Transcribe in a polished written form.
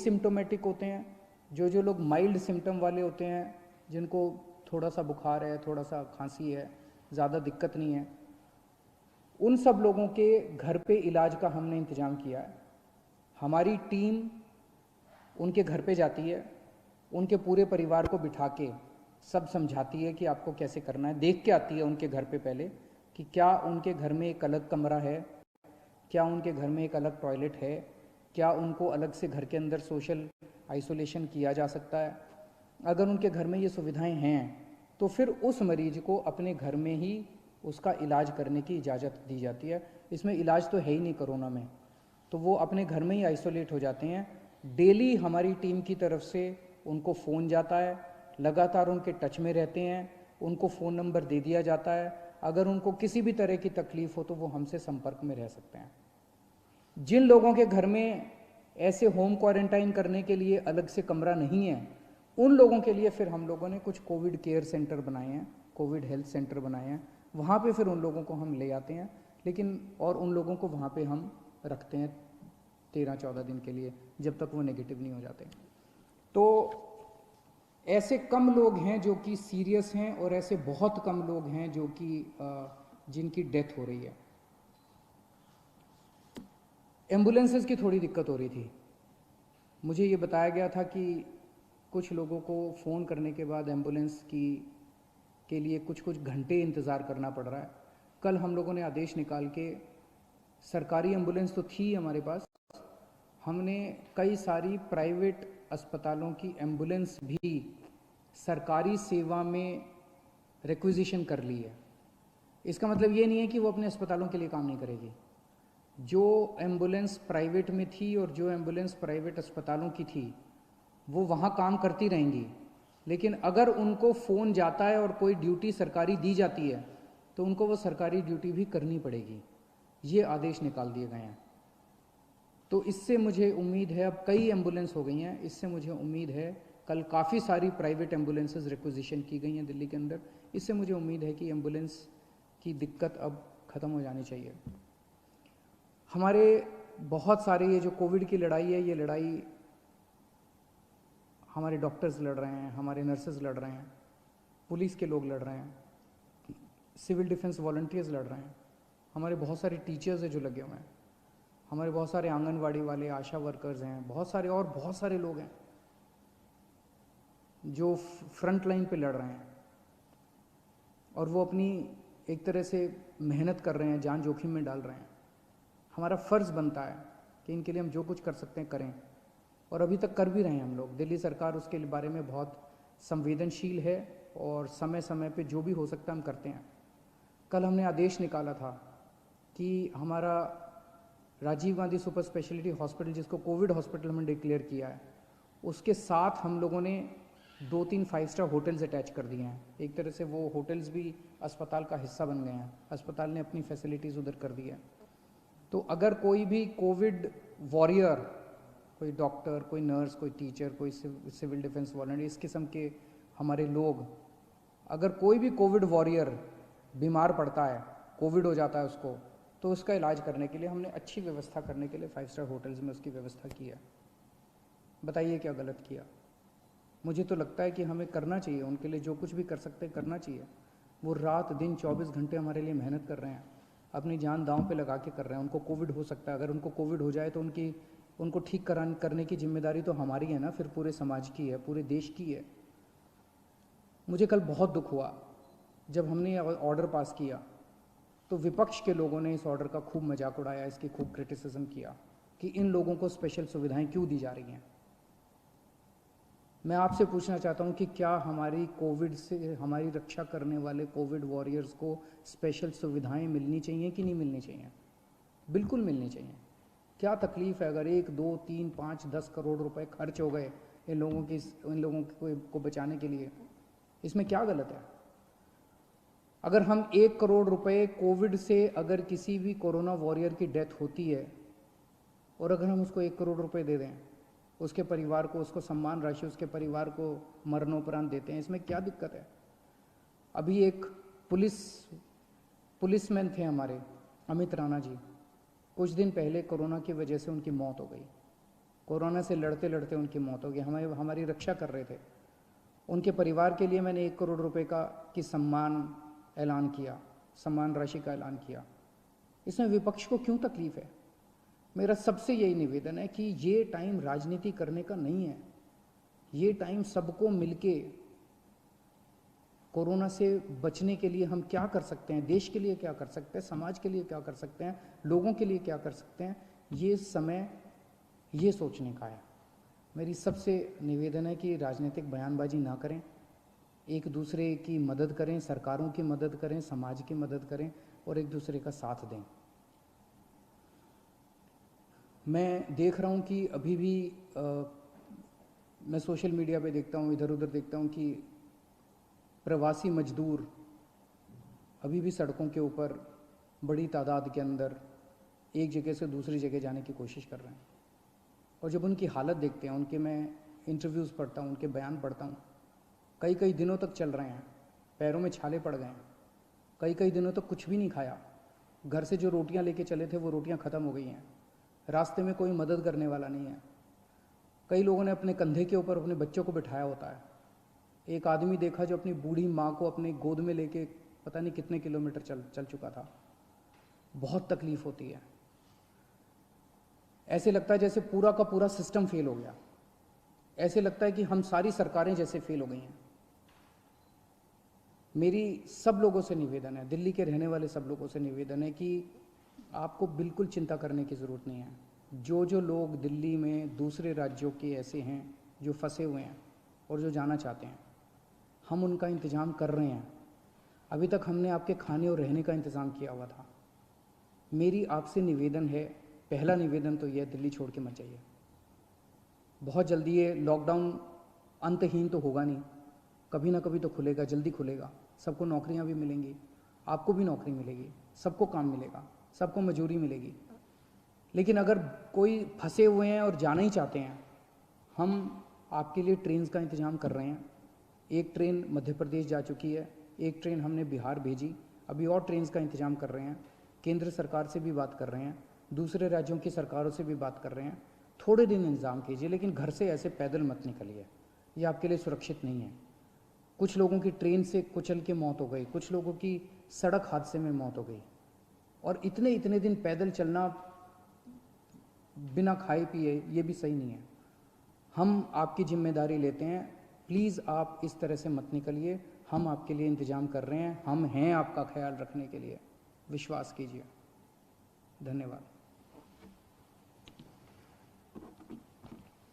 Asymptomatic होते हैं, जो लोग माइल्ड सिम्टम वाले होते हैं, जिनको थोड़ा सा बुखार है, थोड़ा सा खांसी है, ज़्यादा दिक्कत नहीं है, उन सब लोगों के घर पे इलाज का हमने इंतज़ाम किया है। हमारी टीम उनके घर पे जाती है, उनके पूरे परिवार को बिठा के सब समझाती है कि आपको कैसे करना है, देख के आती है उनके घर पे पहले कि क्या उनके घर में एक अलग कमरा है, क्या उनके घर में एक अलग टॉयलेट है, क्या उनको अलग से घर के अंदर सोशल आइसोलेशन किया जा सकता है। अगर उनके घर में ये सुविधाएं हैं तो फिर उस मरीज को अपने घर में ही उसका इलाज करने की इजाज़त दी जाती है। इसमें इलाज तो है ही नहीं कोरोना में, तो वो अपने घर में ही आइसोलेट हो जाते हैं। डेली हमारी टीम की तरफ से उनको फ़ोन जाता है, लगातार उनके टच में रहते हैं, उनको फ़ोन नंबर दे दिया जाता है, अगर उनको किसी भी तरह की तकलीफ़ हो तो वो हमसे संपर्क में रह सकते हैं। जिन लोगों के घर में ऐसे होम क्वारंटाइन करने के लिए अलग से कमरा नहीं है, उन लोगों के लिए फिर हम लोगों ने कुछ कोविड केयर सेंटर बनाए हैं, कोविड हेल्थ सेंटर बनाए हैं। वहाँ पे फिर उन लोगों को हम ले आते हैं, लेकिन और उन लोगों को वहाँ पे हम रखते हैं 13-14 दिन के लिए, जब तक वो नेगेटिव नहीं हो जाते। तो ऐसे कम लोग हैं जो कि सीरियस हैं और ऐसे बहुत कम लोग हैं जो कि जिनकी डेथ हो रही है। एम्बुलेंसेस की थोड़ी दिक्कत हो रही थी। मुझे ये बताया गया था कि कुछ लोगों को फ़ोन करने के बाद एम्बुलेंस के लिए कुछ घंटे इंतज़ार करना पड़ रहा है। कल हम लोगों ने आदेश निकाल के, सरकारी एम्बुलेंस तो थी हमारे पास, हमने कई सारी प्राइवेट अस्पतालों की एम्बुलेंस भी सरकारी सेवा में रिक्विजिशन कर ली है। इसका मतलब ये नहीं है कि वो अपने अस्पतालों के लिए काम नहीं करेगी। जो एम्बुलेंस प्राइवेट में थी और जो एम्बुलेंस प्राइवेट अस्पतालों की थी वो वहाँ काम करती रहेंगी, लेकिन अगर उनको फ़ोन जाता है और कोई ड्यूटी सरकारी दी जाती है तो उनको वो सरकारी ड्यूटी भी करनी पड़ेगी। ये आदेश निकाल दिए गए हैं। तो इससे मुझे उम्मीद है, अब कई एम्बुलेंस हो गई हैं, इससे मुझे उम्मीद है, कल काफ़ी सारी प्राइवेट एम्बुलेंसेस रिक्विजिशन की गई हैं दिल्ली के अंदर, इससे मुझे उम्मीद है कि एम्बुलेंस की दिक्कत अब ख़त्म हो जानी चाहिए। हमारे बहुत सारे ये जो कोविड की लड़ाई है, ये लड़ाई हमारे डॉक्टर्स लड़ रहे हैं, हमारे नर्सेज लड़ रहे हैं, पुलिस के लोग लड़ रहे हैं, सिविल डिफेंस वॉलंटियर्स लड़ रहे हैं, हमारे बहुत सारे टीचर्स हैं जो लगे हुए हैं, हमारे बहुत सारे आंगनवाड़ी वाले, आशा वर्कर्स हैं, बहुत सारे और बहुत सारे लोग हैं जो फ्रंट लाइन पे लड़ रहे हैं और वो अपनी एक तरह से मेहनत कर रहे हैं, जान जोखिम में डाल रहे हैं। हमारा फ़र्ज़ बनता है कि इनके लिए हम जो कुछ कर सकते हैं करें, और अभी तक कर भी रहे हैं हम लोग। दिल्ली सरकार उसके बारे में बहुत संवेदनशील है और समय समय पे जो भी हो सकता है हम करते हैं। कल हमने आदेश निकाला था कि हमारा Rajiv Gandhi super speciality hospital, जिसको कोविड हॉस्पिटल हमने डिक्लेयर किया है, उसके साथ हम लोगों ने 2-3 5 स्टार होटल्स अटैच कर दिए हैं। एक तरह से वो होटल्स भी अस्पताल का हिस्सा बन गए हैं, अस्पताल ने अपनी फैसिलिटीज़ उधर कर दी है। तो अगर कोई भी कोविड वॉरियर, कोई डॉक्टर, कोई नर्स, कोई टीचर, कोई सिविल डिफेंस वॉलंटियर, इस किस्म के हमारे लोग, अगर कोई भी कोविड वॉरियर बीमार पड़ता है, कोविड हो जाता है उसको, तो उसका इलाज करने के लिए हमने अच्छी व्यवस्था करने के लिए 5 स्टार होटल्स में उसकी व्यवस्था की है। बताइए क्या गलत किया? मुझे तो लगता है कि हमें करना चाहिए, उनके लिए जो कुछ भी कर सकते हैं करना चाहिए। वो रात दिन 24 घंटे हमारे लिए मेहनत कर रहे हैं, अपनी जान दांव पे लगा के कर रहे हैं। उनको कोविड हो सकता है, अगर उनको कोविड हो जाए तो उनको ठीक करने की जिम्मेदारी तो हमारी है ना, फिर पूरे समाज की है, पूरे देश की है। मुझे कल बहुत दुख हुआ जब हमने ऑर्डर पास किया तो विपक्ष के लोगों ने इस ऑर्डर का खूब मजाक उड़ाया, इसकी खूब क्रिटिसिज्म किया कि इन लोगों को स्पेशल सुविधाएं क्यों दी जा रही हैं। मैं आपसे पूछना चाहता हूं कि क्या हमारी कोविड से हमारी रक्षा करने वाले कोविड वॉरियर्स को स्पेशल सुविधाएं मिलनी चाहिए कि नहीं मिलनी चाहिए? बिल्कुल मिलनी चाहिए। क्या तकलीफ़ है अगर 1, 2, 3, 5, 10 करोड़ रुपए खर्च हो गए इन लोगों को बचाने के लिए? इसमें क्या गलत है? अगर हम 1 करोड़ रुपए कोविड से, अगर किसी भी कोरोना वॉरियर की डेथ होती है और अगर हम उसको 1 करोड़ रुपए दे दें, उसके परिवार को, उसको सम्मान राशि उसके परिवार को मरणोपरांत देते हैं, इसमें क्या दिक्कत है? अभी एक पुलिसमैन थे हमारे, अमित राणा जी, कुछ दिन पहले कोरोना की वजह से उनकी मौत हो गई। कोरोना से लड़ते लड़ते उनकी मौत हो गई। हमारी रक्षा कर रहे थे। उनके परिवार के लिए मैंने 1 करोड़ रुपए की सम्मान राशि का ऐलान किया। इसमें विपक्ष को क्यों तकलीफ है? मेरा सबसे यही निवेदन है कि ये टाइम राजनीति करने का नहीं है। ये टाइम सबको मिलके कोरोना से बचने के लिए हम क्या कर सकते हैं, देश के लिए क्या कर सकते हैं, समाज के लिए क्या कर सकते हैं, लोगों के लिए क्या कर सकते हैं, ये समय ये सोचने का है। मेरी सबसे निवेदन है कि राजनीतिक बयानबाजी ना करें, एक दूसरे की मदद करें, सरकारों की मदद करें, समाज की मदद करें और एक दूसरे का साथ दें। मैं देख रहा हूँ कि अभी भी मैं सोशल मीडिया पे देखता हूँ, इधर उधर देखता हूँ कि प्रवासी मजदूर अभी भी सड़कों के ऊपर बड़ी तादाद के अंदर एक जगह से दूसरी जगह जाने की कोशिश कर रहे हैं। और जब उनकी हालत देखते हैं, उनके मैं इंटरव्यूज़ पढ़ता हूँ, उनके बयान पढ़ता हूँ, कई कई दिनों तक चल रहे हैं, पैरों में छाले पड़ गए हैं, कई कई दिनों तक कुछ भी नहीं खाया, घर से जो रोटियां लेके चले थे वो रोटियां ख़त्म हो गई हैं, रास्ते में कोई मदद करने वाला नहीं है। कई लोगों ने अपने कंधे के ऊपर अपने बच्चों को बिठाया होता है। एक आदमी देखा जो अपनी बूढ़ी माँ को अपने गोद में लेके पता नहीं कितने किलोमीटर चल चुका था। बहुत तकलीफ होती है। ऐसे लगता है जैसे पूरा का पूरा सिस्टम फेल हो गया, ऐसे लगता है कि हम सारी सरकारें जैसे फेल हो गई हैं। मेरी सब लोगों से निवेदन है, दिल्ली के रहने वाले सब लोगों से निवेदन है कि आपको बिल्कुल चिंता करने की ज़रूरत नहीं है। जो लोग दिल्ली में दूसरे राज्यों के ऐसे हैं जो फंसे हुए हैं और जो जाना चाहते हैं, हम उनका इंतज़ाम कर रहे हैं। अभी तक हमने आपके खाने और रहने का इंतज़ाम किया हुआ था। मेरी आपसे निवेदन है, पहला निवेदन तो यह, दिल्ली छोड़ के मत जाइए। बहुत जल्दी ये लॉकडाउन अंतहीन तो होगा नहीं, कभी ना कभी तो खुलेगा, जल्दी खुलेगा, सबको नौकरियां भी मिलेंगी, आपको भी नौकरी मिलेगी, सबको काम मिलेगा, सबको मजदूरी मिलेगी। लेकिन अगर कोई फंसे हुए हैं और जाना ही चाहते हैं, हम आपके लिए ट्रेन का इंतज़ाम कर रहे हैं। एक ट्रेन मध्य प्रदेश जा चुकी है, एक ट्रेन हमने बिहार भेजी, अभी और ट्रेन का इंतज़ाम कर रहे हैं। केंद्र सरकार से भी बात कर रहे हैं, दूसरे राज्यों की सरकारों से भी बात कर रहे हैं। थोड़े दिन इंतज़ाम कीजिए, लेकिन घर से ऐसे पैदल मत निकलिए, ये आपके लिए सुरक्षित नहीं है। कुछ लोगों की ट्रेन से कुचल के मौत हो गई, कुछ लोगों की सड़क हादसे में मौत हो गई, और इतने दिन पैदल चलना बिना खाए पिए ये भी सही नहीं है। हम आपकी जिम्मेदारी लेते हैं, प्लीज़ आप इस तरह से मत निकलिए। हम आपके लिए इंतज़ाम कर रहे हैं, हम हैं आपका ख्याल रखने के लिए, विश्वास कीजिए। धन्यवाद।